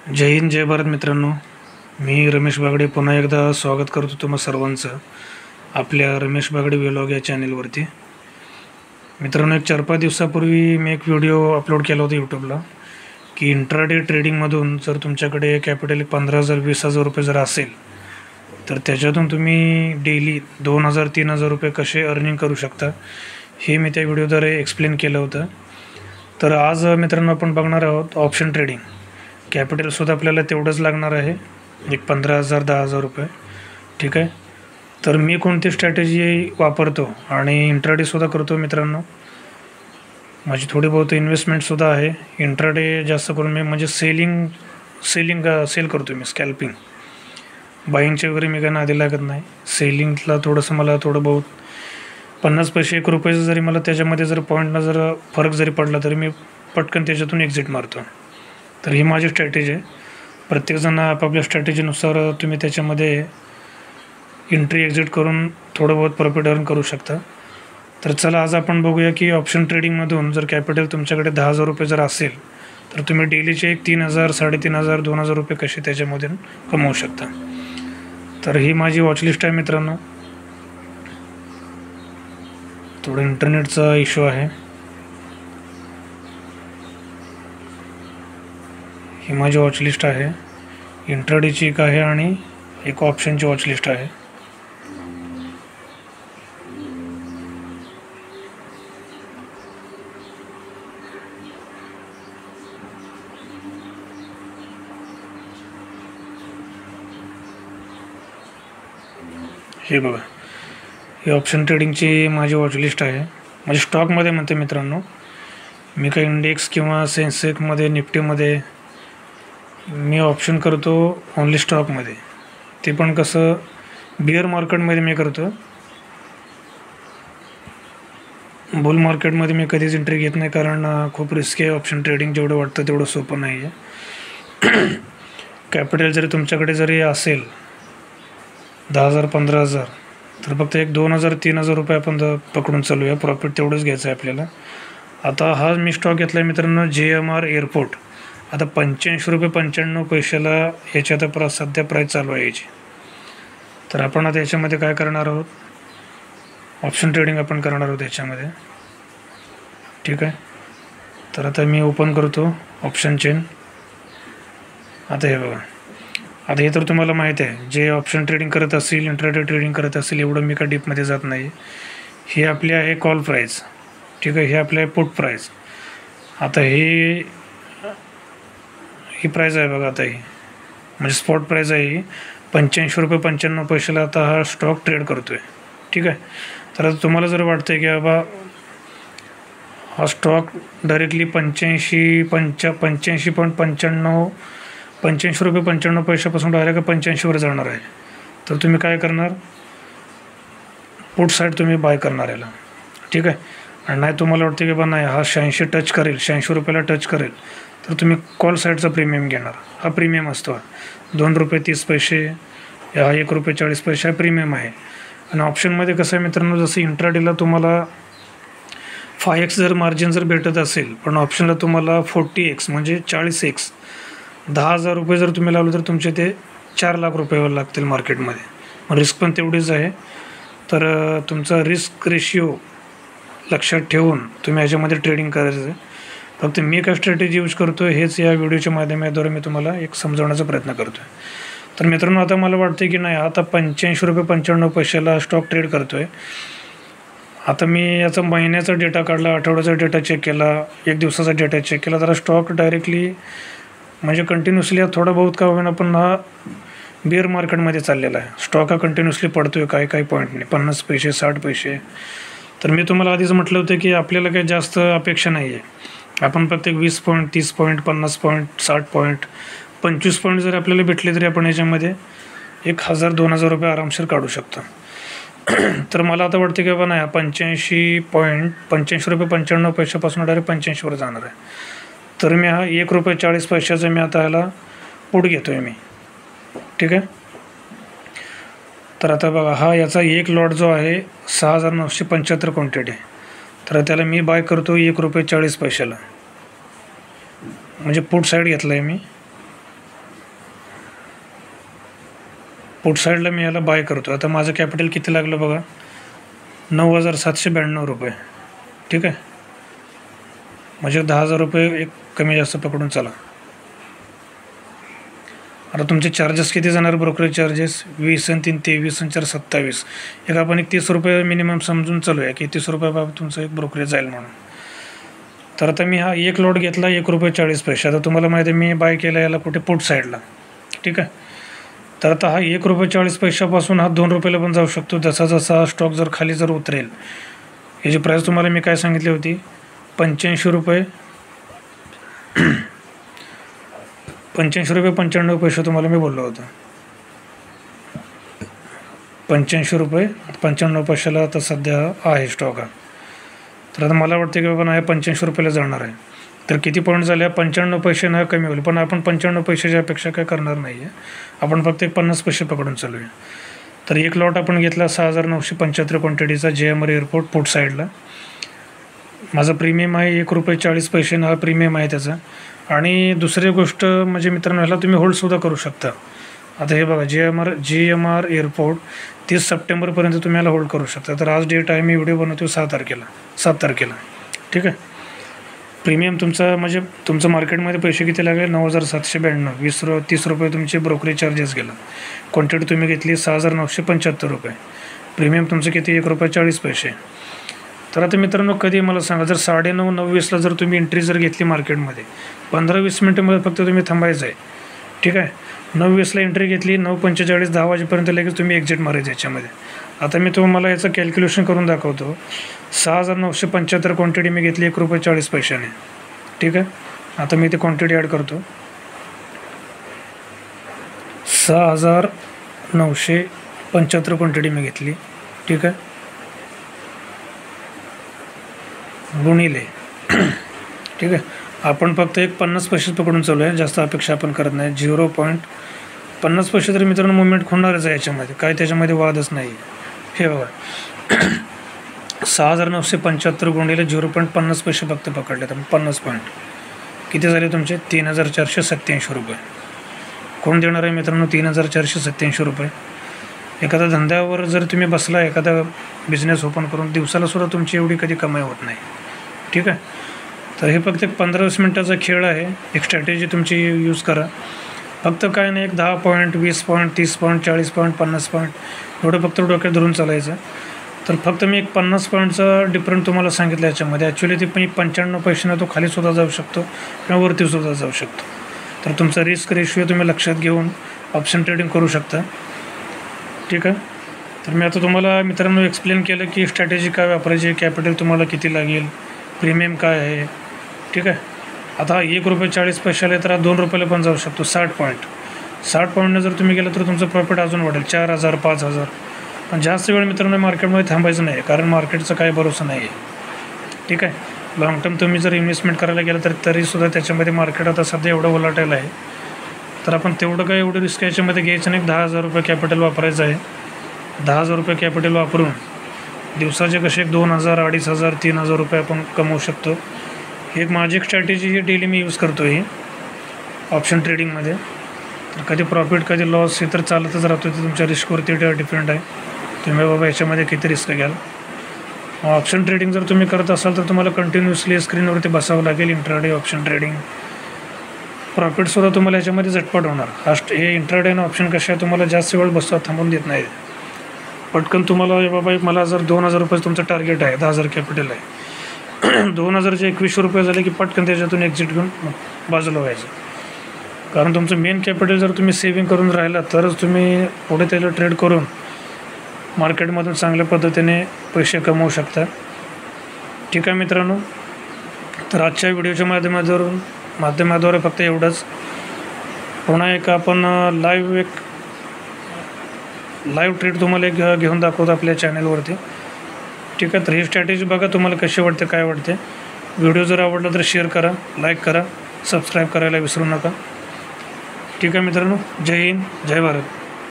जय हिंद जय भारत मित्रांनो. मी रमेश बागडे पुन्हा एकदा स्वागत करतो तुम्हा सर्वांचं आपल्या रमेश बागडे व्लॉग या चॅनेलवरती. मित्रांनो, एक 4-5 दिवसापूर्वी मी एक व्हिडिओ अपलोड केला होता यूट्यूबला की इंट्राडे ट्रेडिंगमधून जर तुमच्याकडे कॅपिटल 15,000-20,000 रुपये जर असेल तर त्याच्यातून तुम्ही डेली 2,000-3,000 रुपये कसे अर्निंग करू शकता हे मी त्या व्हिडिओद्वारे एक्सप्लेन केलं होतं. तर आज मित्रांनो आपण बघणार आहोत ऑप्शन ट्रेडिंग. कॅपिटलसुद्धा आपल्याला तेवढंच लागणार आहे, एक 15,000-10,000 रुपये. ठीक आहे. तर मी कोणती स्ट्रॅटेजी वापरतो आणि इंट्राडेसुद्धा करतो मित्रांनो. माझी थोडी बहुत इन्व्हेस्टमेंटसुद्धा आहे. इंट्राडे जास्त करून मी म्हणजे सेल करतो मी, स्कॅल्पिंग. बाईंगचे वगैरे मी काय नादी लागत नाही. सेलिंगला थोडंसं मला थोडं बहुत 50 पैसे 1 रुपयाचं जरी मला त्याच्यामध्ये जर पॉईंटला जर फरक जरी पडला तरी मी पटकन त्याच्यातून एक्झिट मारतो. तर ही माझी स्ट्रॅटेजी आहे. प्रत्येकजण आपापल्या स्ट्रॅटेजीनुसार तुम्ही त्याच्यामध्ये एंट्री एक्झिट करून थोडं बहुत प्रॉफिट अर्न करू शकता. तर चला आज आपण बघूया की ऑप्शन ट्रेडिंगमधून जर कॅपिटल तुमच्याकडे 10,000 रुपये जर असेल तर तुम्ही डेलीचे एक 3,000, 3,500, 2,000 रुपये कसे त्याच्यामधून कमवू शकता. तर ही माझी वॉचलिस्ट आहे मित्रांनो. थोडं इंटरनेटचा इश्यू आहे. ही माझी वॉचलिस्ट आहे. इंट्राडेची एक आहे आणि एक ऑप्शनची वॉचलिस्ट आहे. हे बघा, ही ऑप्शन ट्रेडिंगची माझी वॉचलिस्ट आहे. म्हणजे स्टॉकमध्ये म्हणते मित्रांनो, मी काही इंडेक्स किंवा सेन्सेक्समध्ये निफ्टीमध्ये मी ऑप्शन करतो ओन्ली स्टॉकमध्ये. ते पण कसं बिअर मार्केटमध्ये मी करतो. बुल मार्केटमध्ये मी कधीच एंट्री घेत नाही, कारण खूप रिस्की आहे ऑप्शन ट्रेडिंग. जेवढं वाटतं तेवढं सोपं नाही आहे. कॅपिटल जरी तुमच्याकडे जरी असेल 10,000 15,000 तर फक्त एक 2,000-3,000 रुपये आपण पकडून चालूया. प्रॉफिट तेवढंच घ्यायचं आहे आपल्याला. आता हा मी स्टॉक घेतला आहे मित्रांनो, JMR एअरपोर्ट. आता 85 रुपये 95 पैशाला ह्याची आता सध्या प्राईस चालू आहे याची. तर आपण आता याच्यामध्ये काय करणार आहोत, ऑप्शन ट्रेडिंग आपण करणार आहोत याच्यामध्ये. ठीक आहे. तर आता मी ओपन करतो ऑप्शन चेन. आता हे बघा, आता हे तर तुम्हाला माहीत आहे, जे ऑप्शन ट्रेडिंग करत असेल, इंट्राडे ट्रेडिंग करत असेल, एवढं मी का डीपमध्ये जात नाही. ही आपली आहे कॉल प्राईस. ठीक आहे. हे आपलं आहे पुट प्राईस. आता ही प्राईस आहे बघा. आता ही म्हणजे स्पॉट प्राईस आहे. ही 85 रुपये 95 पैशाला आता हा स्टॉक ट्रेड करतो आहे. ठीक आहे. तर आता तुम्हाला जर वाटतं आहे की बाबा हा स्टॉक डायरेक्टली 85 रुपये 95 पैशापासून डायरेक्ट 85वर जाणार आहे, तर तुम्ही काय करणार, पुट साईड तुम्ही बाय करणार याला. ठीक आहे. आणि नाही तुम्हाला वाटतं की बाबा नाही हा 86 टच करेल, 86 रुपयाला टच करेल, तर तुम्ही कॉल साईडचा प्रीमियम घेणार. हा प्रीमियम असतो. 2 रुपये 30 पैसे, हा 1 रुपये 40 पैसे हा प्रीमियम आहे. आणि ऑप्शनमध्ये कसं आहे मित्रांनो, जसं इंट्राडेला तुम्हाला 5x जर मार्जिन जर भेटत असेल, पण ऑप्शनला तुम्हाला 40x म्हणजे 40x, 10,000 रुपये जर तुम्ही लावले तर तुमचे ते 4 लाख रुपयावर लागतील मार्केटमध्ये. मग रिस्क पण तेवढीच आहे. तर तुमचा रिस्क रेशिओ लक्षात ठेवून तुम्ही याच्यामध्ये ट्रेडिंग करायचं आहे. फक्त मी काय स्ट्रॅटेजी यूज करतो हेच या व्हिडिओच्या माध्यमाद्वारे मी तुम्हाला एक समजवण्याचा प्रयत्न करतो आहे. तर मित्रांनो, आता मला वाटतं की नाही, आता 85 रुपये 95 पैशाला स्टॉक ट्रेड करतो आहे. आता मी याचा महिन्याचा डेटा काढला, आठवड्याचा डेटा चेक केला, 1 दिवसाचा डेटा चेक केला, तर स्टॉक डायरेक्टली म्हणजे कंटिन्युअसली थोडा बहुत का होईना पण हा बिअर मार्केटमध्ये चाललेला आहे. स्टॉक हा कंटिन्युअसली पडतो आहे काही पॉईंटने, 50 पैसे 60 पैसे. तर मी तुम्हाला आधीच म्हटलं होतं की आपल्याला काही जास्त अपेक्षा नाही आहे. आपण प्रत्येक 20 point 30 point 50 point 60 point 25 point जरी आपल्याला भेटले तरी आपण याच्यामध्ये 1,000-2,000 रुपये आरामशीर काढू शकतो. तर मला आता वाटतं की बाबा नाही, 85 रुपये 95 पैशापासून डायरेक्ट 85वर जाणार आहे. तर मी हा 1 रुपये 40 पैशाचा मी आता ह्याला पुट घेतो आहे मी. ठीक आहे. तर आता बघा, हा याचा एक लॉट जो आहे 6,975 क्वांटिटी आहे. तर त्याला मी बाय करतो 1 रुपये 40 पैशाला. म्हणजे पुट साईड घेतला आहे मी. पुट साईडला मी याला बाय करतो. आता माझं कॅपिटल किती लागलं बघा, 9,792 रुपये. ठीक आहे, म्हणजे 10,000 रुपये एक कमी जास्त पकडून चला. आता तुमचे चार्जेस किती जाणार, ब्रोकरेज चार्जेस 20 आणि 3 23 आणि 4 27. एक आपण 30 रुपये मिनिमम समजून चालू आहे की 30 रुपयाबाबत तुमचं एक ब्रोकरेज जाईल म्हणून. तर आता मी हा एक लॉट घेतला ₹1.40. आता तुम्हाला माहिती आहे मी बाय केला याला कुठे, पुट साईडला. ठीक आहे, तर आता हा ₹1.40 हा 2 रुपयाला पण जाऊ शकतो. जसा जसा हा स्टॉक जर खाली जर उतरेल, याची प्राईस तुम्हाला मी काय सांगितली होती, ₹85 ₹95 तुम्हाला मी बोललो होतो. ₹95 आता सध्या आहे स्टॉक हा. तर आता मला वाटतं की बाबा नाही, ₹85 जाणार आहे. तर किती पॉईंट झाले, 95 पैसे ना कमी होईल. पण आपण 95 पैशाच्या अपेक्षा काय करणार नाही आहे, आपण फक्त एक 50 पैसे पकडून चालूया. तर एक लॉट आपण घेतला 6,975 क्वांटिटीचा JMR एअरपोर्ट पुट साईडला. माझा प्रीमियम आहे ₹1.40 हा प्रीमियम आहे त्याचा. आणि दुसरी गोष्ट म्हणजे मित्रांनो, ह्याला तुम्ही होल्डसुद्धा करू शकता. आता हे बघा, GMR एअरपोर्ट 30 सप्टेंबरपर्यंत तुम्ही याला होल्ड करू शकता. तर आज डेट आहे, मी व्हिडिओ बनवतो 7 तारखेला. ठीक आहे, प्रीमियम तुमचा म्हणजे तुमचं मार्केटमध्ये पैसे किती लागले, 9,792. 30 रुपये तुमचे ब्रोकरेज चार्जेस गेला. क्वांटिटी तुम्ही घेतली 6,975 रुपये. प्रीमियम तुमचं किती, ₹1.40. तर आता मित्रांनो, कधी मला सांगा, जर 9:30 9:20ला जर तुम्ही एंट्री जर घेतली मार्केटमध्ये, 15-20 मिनटामध्ये फक्त तुम्ही थांबायचं आहे. ठीक आहे, 9:20ला एंट्री घेतली, 9:45 10 वाजेपर्यंत लगेच तुम्ही एक्झिट मारायचं याच्यामध्ये. आता मी तुम्हाला याचं कॅल्क्युलेशन करून दाखवतो. 6,975 क्वांटिटी मी घेतली ₹1.40. ठीक आहे, आता मी ती क्वांटिटी ॲड करतो. 6,975 क्वांटिटी मी घेतली. ठीक आहे, गुणिले. ठीक आहे, आपण फक्त एक 50 पैसे पकडून चालू आहे, जास्त अपेक्षा आपण करत नाही. 0.50 तरी मित्रांनो मुवमेंट होणारच आहे याच्यामध्ये, काय त्याच्यामध्ये वादच नाही. हे बघा, 6,975 गुणिले 0.50 फक्त पकडले, तर 50 पॉईंट किती झाले तुमचे, 3,487 रुपये. कोण देणार आहे मित्रांनो 3,487 रुपये? एखाद्या धंद्यावर जर तुम्ही बसला, एखादा बिझनेस ओपन करून, दिवसालासुद्धा तुमची एवढी कधी कमाई होत नाही. ठीक आहे, तर हे फक्त एक 15-20 मिनटाचा खेळ आहे. एक स्ट्रॅटेजी तुमची यूज करा. फक्त काय नाही, एक 10 point 20 point 30 point 40 point 50 point एवढं फक्त डोक्यात धरून चालायचं. तर फक्त मी एक 50 पॉईंटचा डिफरंट तुम्हाला सांगितलं याच्यामध्ये. ॲक्च्युली ते पण 95 पैशानं तो खालीसुद्धा जाऊ शकतो किंवा वरतीसुद्धा जाऊ शकतो. तर तुमचा रिस्क रेशिओ तुम्ही लक्षात घेऊन ऑप्शन ट्रेडिंग करू शकता. ठीक आहे, तर मी आता तुम्हाला मित्रांनो एक्सप्लेन केलं की स्ट्रॅटेजी काय वापरायची, कॅपिटल तुम्हाला किती लागेल, प्रीमियम काय आहे. ठीक आहे, आता ₹1.40 आहे, तर 2 रुपयाला पण जाऊ शकतो. 60 पॉईंटनं जर तुम्ही गेलं तर तुमचं प्रॉफिट अजून वाढेल, 4,000 5,000. पण जास्त वेळ मित्रांनो मार्केटमध्ये थांबायचं नाही, कारण मार्केटचा काही भरोसा नाही आहे. ठीक आहे, लॉंग टर्म तुम्ही जर इन्व्हेस्टमेंट करायला गेलं तर तरीसुद्धा त्याच्यामध्ये मार्केट आता सध्या एवढं वोलाटाईल आहे. तर आपण तेवढं काय एवढं रिस्क याच्यामध्ये घ्यायचं नाही. 10,000 रुपये कॅपिटल वापरायचं आहे. 10,000 रुपये कॅपिटल वापरून दिवसाचे कसे 2,000 2,500 3,000 रुपये आपण कमवू शकतो. एक माझी एक स्ट्रॅटेजी ही डेली मी यूज करतो ही ऑप्शन ट्रेडिंगमध्ये. तर कधी प्रॉफिट कधी लॉस हे तर चालतच राहतो, ते तुमच्या रिस्कवरती डिपेंड आहे. तुम्ही बाबा याच्यामध्ये किती रिस्क घ्याल. ऑप्शन ट्रेडिंग जर तुम्ही करत असाल तर तुम्हाला कंटिन्युअसली स्क्रीनवरती बसावं लागेल. इंट्राडे ऑप्शन ट्रेडिंग प्रॉफिटसुद्धा तुम्हाला याच्यामध्ये झटपट होणार. हे इंट्राडे आणि ऑप्शन कशा आहे, तुम्हाला जास्त वेळ थांबून देत नाही. पटकन तुम्हाला बाबा मला जर 2,000 रुपये तुमचं टार्गेट आहे, 10,000 कॅपिटल आहे, 2,000चे 21 रुपये झाले की पटकन त्याच्यातून एक्झिट घेऊन बाजूला व्हायचं. कारण तुमचं मेन कॅपिटल जर तुम्ही सेव्हिंग करून राहिला तरच तुम्ही पुढे त्याला ट्रेड करून मार्केटमधून चांगल्या पद्धतीने पैसे कमवू शकता. ठीक आहे मित्रांनो, तर आजच्या व्हिडिओच्या माध्यमाद्वारे फक्त एवढंच. पुन्हा एक आपण लाईव्ह ट्रेड तुम्हाला एक घेऊन दाखवतो आपल्या चॅनलवरती. ठीक आहे, तर ही स्ट्रॅटेजी बघा तुम्हाला कशी वाटते, काय वाटते. व्हिडिओ जर आवडला तर शेअर करा, लाईक करा, सबस्क्राईब करायला विसरू नका. ठीक आहे मित्रांनो, जय हिंद, जय भारत.